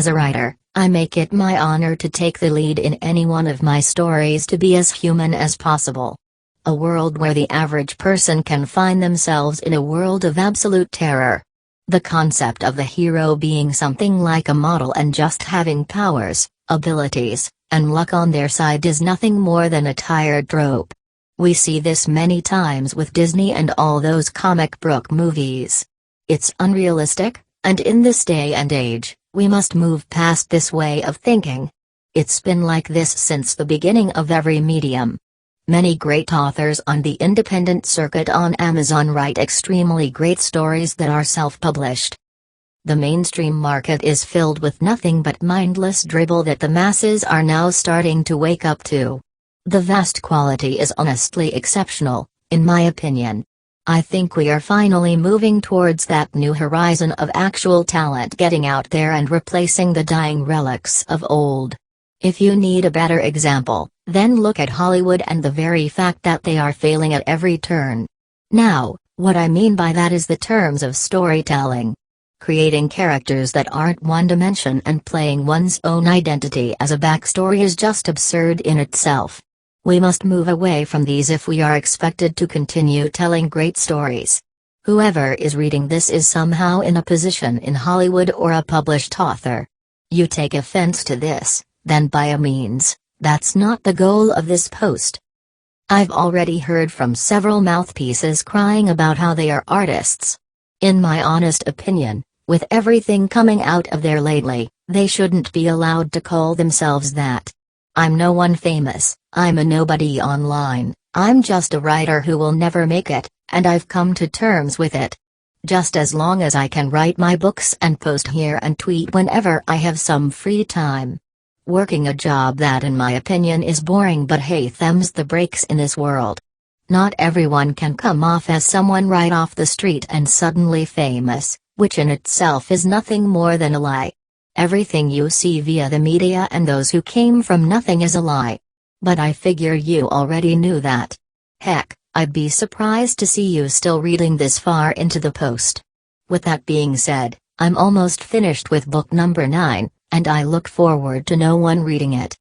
As a writer, I make it my honor to take the lead in any one of my stories to be as human as possible. A world where the average person can find themselves in a world of absolute terror. The concept of the hero being something like a model and just having powers, abilities, and luck on their side is nothing more than a tired trope. We see this many times with Disney and all those comic book movies. It's unrealistic, and in this day and age, we must move past this way of thinking. It's been like this since the beginning of every medium. Many great authors on the independent circuit on Amazon write extremely great stories that are self-published. The mainstream market is filled with nothing but mindless dribble that the masses are now starting to wake up to. The vast quality is honestly exceptional, in my opinion. I think we are finally moving towards that new horizon of actual talent getting out there and replacing the dying relics of old. If you need a better example, then look at Hollywood and the very fact that they are failing at every turn. Now, what I mean by that is the terms of storytelling. Creating characters that aren't one dimension and playing one's own identity as a backstory is just absurd in itself. We must move away from these if we are expected to continue telling great stories. Whoever is reading this is somehow in a position in Hollywood or a published author. You take offense to this, then by all means, that's not the goal of this post. I've already heard from several mouthpieces crying about how they are artists. In my honest opinion, with everything coming out of there lately, they shouldn't be allowed to call themselves that. I'm no one famous, I'm a nobody online, I'm just a writer who will never make it, and I've come to terms with it. Just as long as I can write my books and post here and tweet whenever I have some free time. Working a job that in my opinion is boring, but hey, them's the breaks in this world. Not everyone can come off as someone right off the street and suddenly famous, which in itself is nothing more than a lie. Everything you see via the media and those who came from nothing is a lie. But I figure you already knew that. Heck, I'd be surprised to see you still reading this far into the post. With that being said, I'm almost finished with book number 9, and I look forward to no one reading it.